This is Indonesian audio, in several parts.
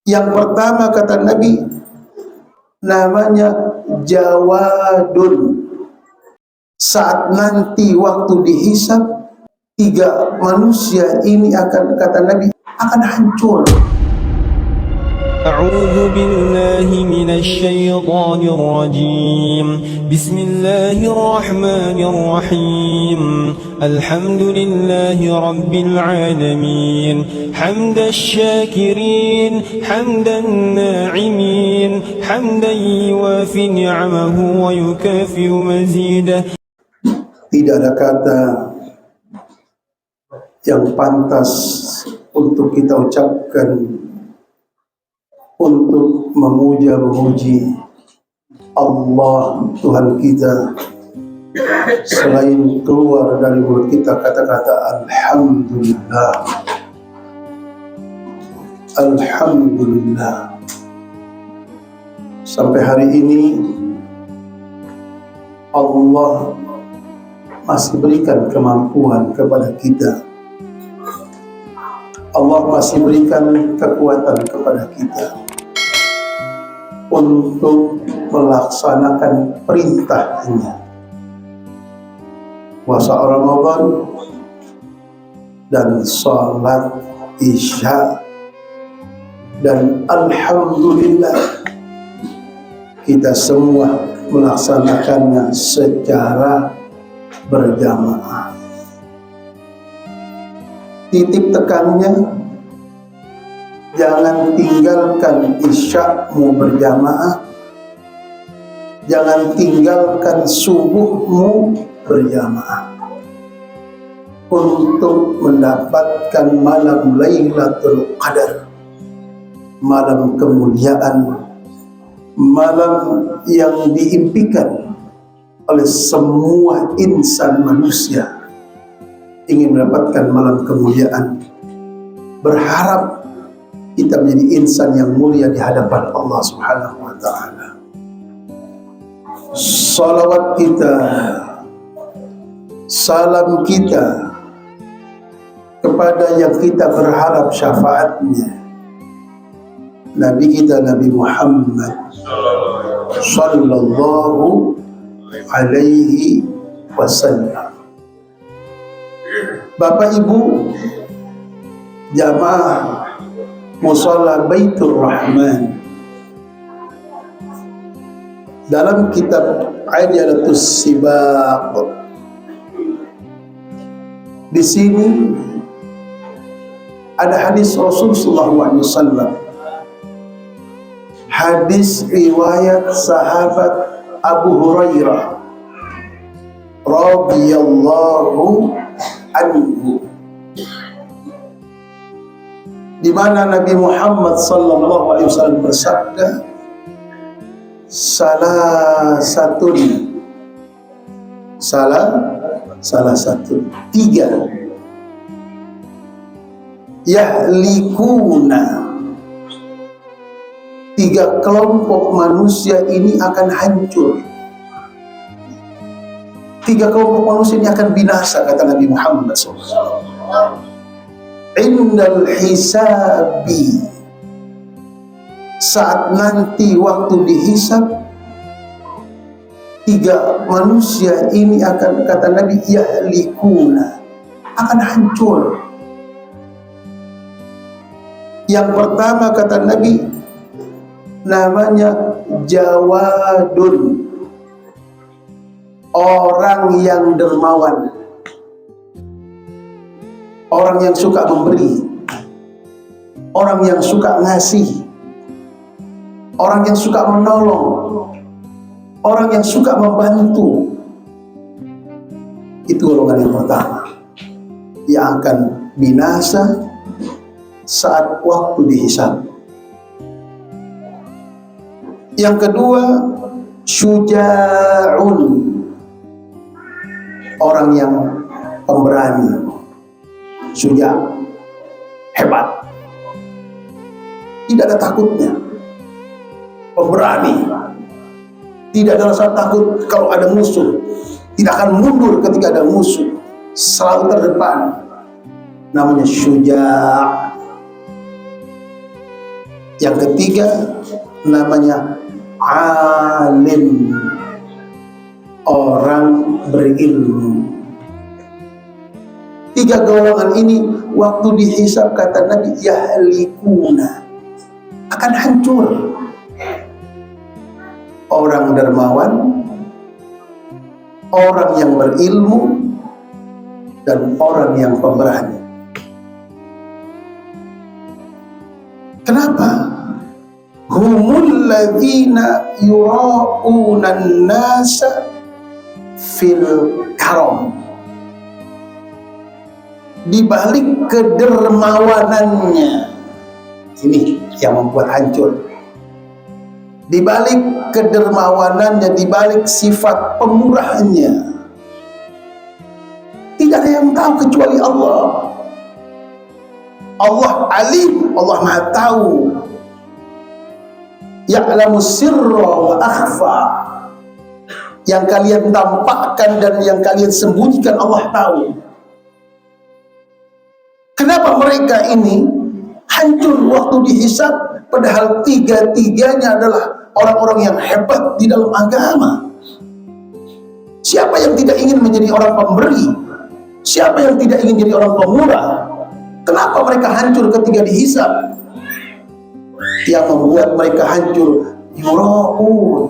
Yang pertama kata Nabi, namanya jawadun. Saat nanti waktu dihisab, tiga manusia ini akan, kata Nabi, akan hancur. أعوذ بالله من الشيطان الرجيم بسم الله الرحمن الرحيم الحمد لله رب العالمين حمد الشاكرين حمد الناعمين حمدا يوافي نعمه ويكافئ مزيده. Tidak ada kata yang pantas untuk kita ucapkan untuk memuji Allah Tuhan kita selain keluar dari mulut kita kata-kata Alhamdulillah, Alhamdulillah. Sampai hari ini Allah masih berikan kemampuan kepada kita, Allah masih berikan kekuatan kepada kita untuk melaksanakan perintahnya. Puasa Ramadan dan salat Isya, dan alhamdulillah kita semua melaksanakannya secara berjamaah. Titik tekannya, jangan tinggalkan isya'mu berjamaah, jangan tinggalkan subuhmu berjamaah untuk mendapatkan malam Lailatul Qadar, malam kemuliaan, malam yang diimpikan oleh semua insan manusia. Ingin mendapatkan malam kemuliaan, berharap kita menjadi insan yang mulia di hadapan Allah Subhanahu wa ta'ala. Salawat kita, salam kita kepada yang kita berharap syafaatnya, Nabi kita Nabi Muhammad sallallahu alaihi wasallam. Bapak Ibu jamaah Musalla Baitur Rahman, dalam kitab Ajalatus Sibaq, di sini ada hadis Rasulullah SAW, hadis riwayat sahabat Abu Hurairah radhiyallahu anhu, di mana Nabi Muhammad sallallahu alaihi wasallam bersabda, salah satu tiga yahlikuna, tiga kelompok manusia ini akan hancur, tiga kelompok manusia ini akan binasa, kata Nabi Muhammad SAW. Indal hisabi, saat nanti waktu dihisab, tiga manusia ini akan, kata Nabi, yahlikuna, akan hancur. Yang pertama kata Nabi, namanya jawadun, orang yang dermawan, orang yang suka memberi, orang yang suka ngasih, orang yang suka menolong, orang yang suka membantu. Itu golongan yang pertama yang akan binasa saat waktu dihisab. Yang kedua, syuja'un, orang yang pemberani, syuja', hebat, tidak ada takutnya, pemberani, tidak ada rasa takut kalau ada musuh, tidak akan mundur ketika ada musuh, selalu terdepan, namanya syuja'. Yang ketiga namanya alim, orang berilmu. Tiga golongan ini waktu dihisab kata Nabi yahlikuna, akan hancur. Orang dermawan, orang yang berilmu, dan orang yang pemberani. Kenapa? Humul ladzina yura'una an-nasa fil karam. Di balik kedermawanannya, ini yang membuat hancur. Di balik kedermawanannya, di balik sifat pemurahnya, tidak ada yang tahu kecuali Allah. Allah alim, Allah maha tahu. Ya'lamu sirra wa akhfa. Yang kalian tampakkan dan yang kalian sembunyikan Allah tahu. Kenapa mereka ini hancur waktu dihisab? Padahal tiga-tiganya adalah orang-orang yang hebat di dalam agama. Siapa yang tidak ingin menjadi orang pemberi? Siapa yang tidak ingin jadi orang pemurah? Kenapa mereka hancur ketika dihisab? Yang membuat mereka hancur, yura'un,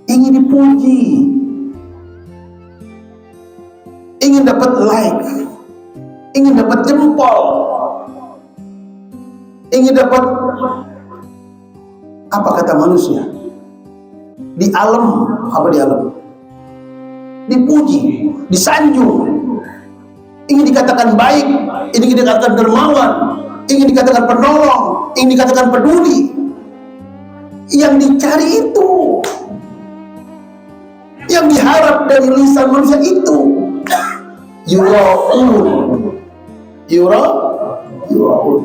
ingin dipuji, ingin dapat like, ingin dapat jempol, ingin dapat apa kata manusia? Di alam, apa di alam? Dipuji, disanjung, ingin dikatakan baik, ingin dikatakan dermawan, ingin dikatakan penolong, ingin dikatakan peduli. Yang dicari itu, yang diharap dari lisan manusia itu, yura'un, yura'un.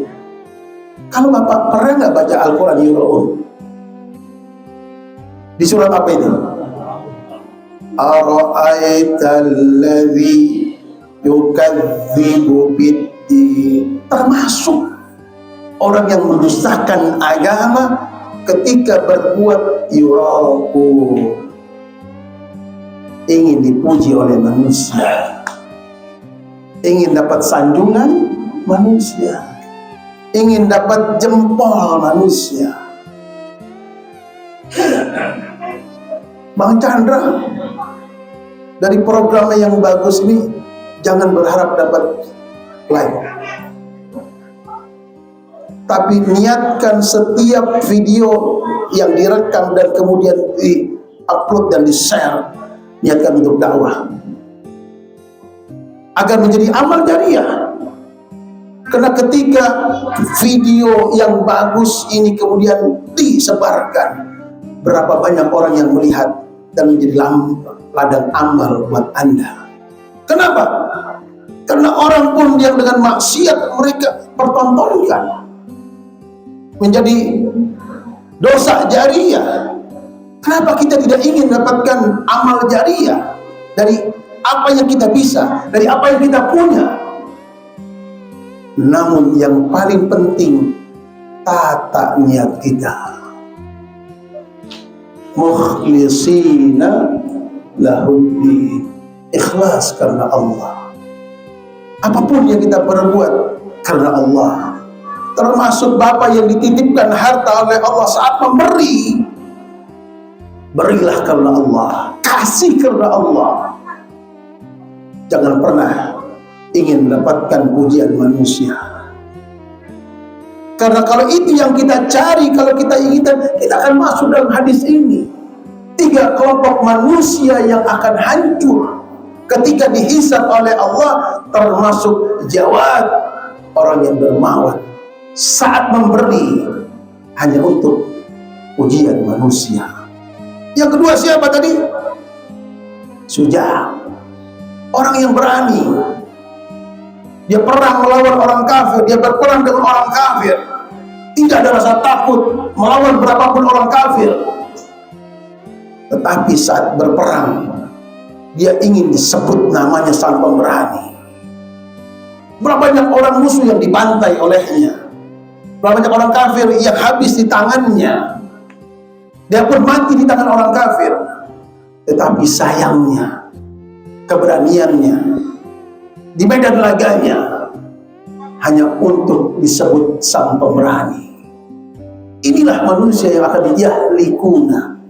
Kalau Bapak pernah nggak baca Al-Quran yura'un? Di surat apa ini? Ara'aitalladzi yukadzibu biddin. Termasuk orang yang mendustakan agama ketika berbuat yura'un, ingin dipuji oleh manusia, ingin dapat sanjungan manusia, ingin dapat jempol manusia. Bang Chandra dari programnya yang bagus ini jangan berharap dapat like, tapi niatkan setiap video yang direkam dan kemudian di-upload dan di-share, niatkan untuk dakwah agar menjadi amal jariah. Karena ketika video yang bagus ini kemudian disebarkan, berapa banyak orang yang melihat dan menjadi ladang amal buat Anda. Kenapa? Karena orang pun yang dengan maksiat mereka pertontonkan menjadi dosa jariah. Kenapa kita tidak ingin dapatkan amal jariah dari apa yang kita bisa, dari apa yang kita punya? Namun yang paling penting, tata niat kita. Mukhlisina lahuddin, ikhlas karena Allah. Apapun yang kita perbuat karena Allah, termasuk Bapak yang dititipkan harta oleh Allah saat memberi, berilah karena Allah, kasih karena Allah. Jangan pernah ingin mendapatkan pujian manusia. Karena kalau itu yang kita cari, kalau kita inginkan, kita akan masuk dalam hadis ini. 3 kelompok manusia yang akan hancur ketika dihisab oleh Allah, termasuk jawad, orang yang dermawan saat memberi hanya untuk pujian manusia. Yang kedua siapa tadi? Syuja', orang yang berani. Dia perang melawan orang kafir, dia berperang dengan orang kafir, tidak ada rasa takut melawan berapapun orang kafir. Tetapi saat berperang, dia ingin disebut namanya sang pemberani. Berapa banyak orang musuh yang dibantai olehnya. Berapa banyak orang kafir yang habis di tangannya. Dia pun mati di tangan orang kafir. Tetapi sayangnya, keberaniannya di medan laganya hanya untuk disebut sang pemberani. Inilah manusia yang akan yahlikuna,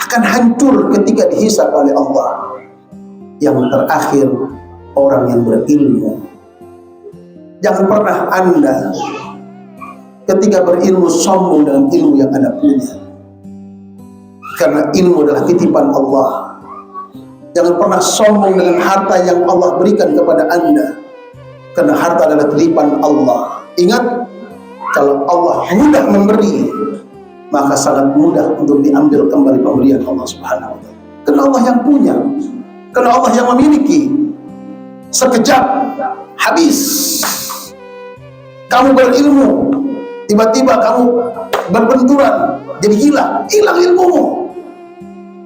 akan hancur ketika dihisab oleh Allah. Yang terakhir, orang yang berilmu. Jangan pernah Anda ketika berilmu sombong dengan ilmu yang Anda punya. Karena ilmu adalah titipan Allah. Jangan pernah sombong dengan harta yang Allah berikan kepada Anda. Karena harta adalah titipan Allah. Ingat, kalau Allah mudah memberi, maka sangat mudah untuk diambil kembali pemberian Allah Subhanahu wa Ta'ala. Karena Allah yang punya, karena Allah yang memiliki. Sekejap habis. Kamu berilmu, tiba-tiba kamu berbenturan, jadi gila, hilang ilmumu.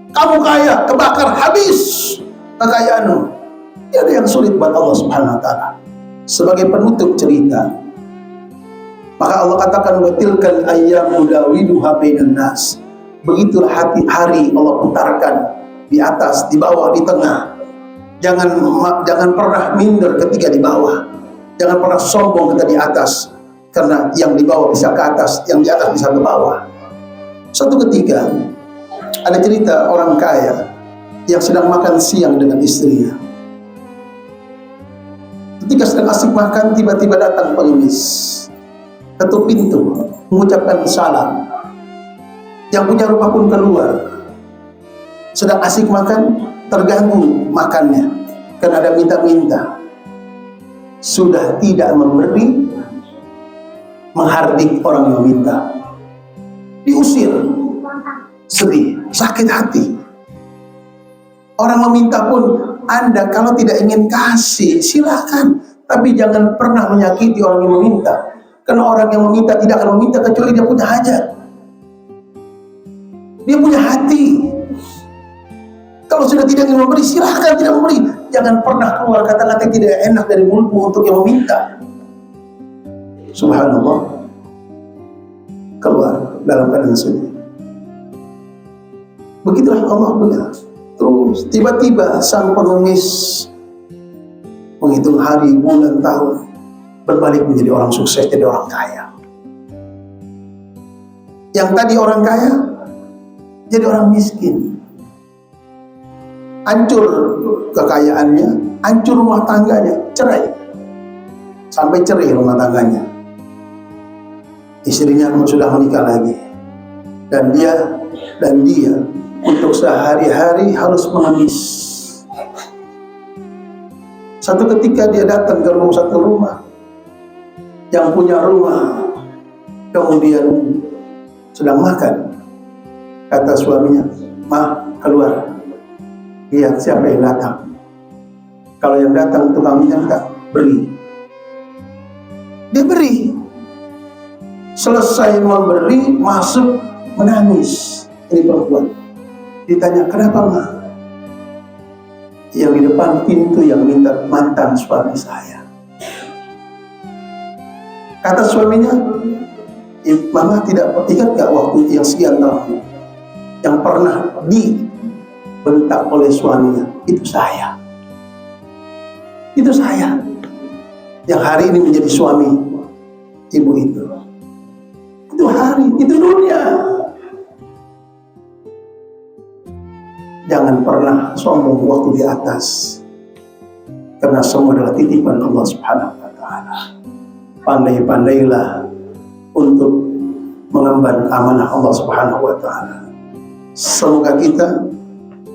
Kamu kaya, kebakar, habis kekayaanmu. Tidak ada yang sulit buat Allah Subhanahu wa Ta'ala. Sebagai penutup cerita, maka Allah katakan, wa tilkal ayyamu dawiluha bainan nas. Begitulah hari Allah putarkan di atas, di bawah, di tengah. Jangan pernah minder ketika di bawah. Jangan pernah sombong ketika di atas. Karena yang di bawah bisa ke atas, yang di atas bisa ke bawah. Suatu ketika ada cerita orang kaya yang sedang makan siang dengan istrinya. Ketika sedang asik makan, tiba-tiba datang pengemis, ketuk pintu, mengucapkan salam. Yang punya rumah pun keluar. Sedang asik makan, terganggu makannya karena ada minta-minta. Sudah tidak memberi, menghardik orang yang minta, diusir, sedih, sakit hati. Orang meminta pun, Anda kalau tidak ingin kasih, silakan, tapi jangan pernah menyakiti orang yang meminta. Karena orang yang meminta tidak akan meminta kecuali dia punya hajat, dia punya hati. Kalau sudah tidak ingin memberi, silakan tidak memberi. Jangan pernah keluar kata-kata tidak enak dari mulutmu untuk yang meminta. Subhanallah, keluar dalam keadaan sedih. Begitulah Allah punya. Terus tiba-tiba sang pengemis menghitung hari, bulan, tahun, berbalik menjadi orang sukses, jadi orang kaya. Yang tadi orang kaya jadi orang miskin. Hancur kekayaannya, hancur rumah tangganya, cerai. Sampai cerai rumah tangganya. Istrinya sudah menikah lagi. Dan dia untuk sehari-hari harus mengemis. Satu ketika dia datang ke satu rumah. Yang punya rumah kemudian sedang makan. Kata suaminya, "Ma, keluar. Lihat siapa yang datang. Kalau yang datang tukang minta, beri." Dia beri. Selesai memberi, masuk menangis. Ini perempuan. Ditanya, "Kenapa, Ma?" Yang di depan pintu yang minta mantan suami saya. Kata suaminya, "Mama tidak ingat gak waktu yang sekian tahun yang pernah dibentak oleh suaminya? Itu saya. Itu saya yang hari ini menjadi suami ibu itu. Itu hari, itu dunia." Jangan pernah sombong waktu di atas, karena semua adalah titipan Allah Subhanahu wa Ta'ala. Pandai-pandailah untuk mengemban amanah Allah Subhanahu wa Ta'ala. Semoga kita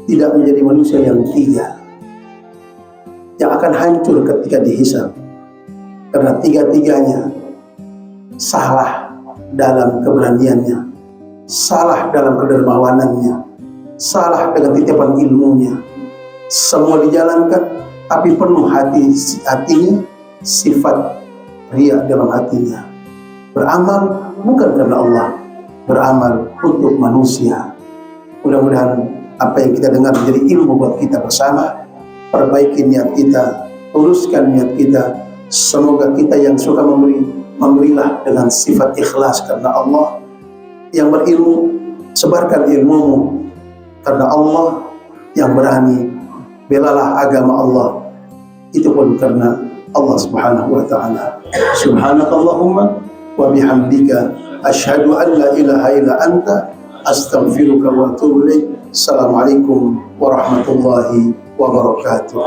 tidak menjadi manusia yang tiga, yang akan hancur ketika dihisab, karena tiga-tiganya salah dalam keberaniannya, salah dalam kedermawanannya, salah dengan titipan ilmunya. Semua dijalankan, tapi penuh hatinya sifat riya dalam hatinya. Beramal bukan karena Allah, beramal untuk manusia. Mudah-mudahan apa yang kita dengar menjadi ilmu buat kita bersama. Perbaiki niat kita, luruskan niat kita, Semoga kita yang suka memberilah dengan sifat ikhlas karena Allah. Yang berilmu, sebarkan ilmumu karena Allah. Yang berani, belalah agama Allah, itu pun karena Allah Subhanahu wa ta'ala. Subhanakallahumma wa bihamdika asyhadu an la ilaha illa anta astaghfiruka wa atubu ilaik. Assalamualaikum warahmatullahi wabarakatuh.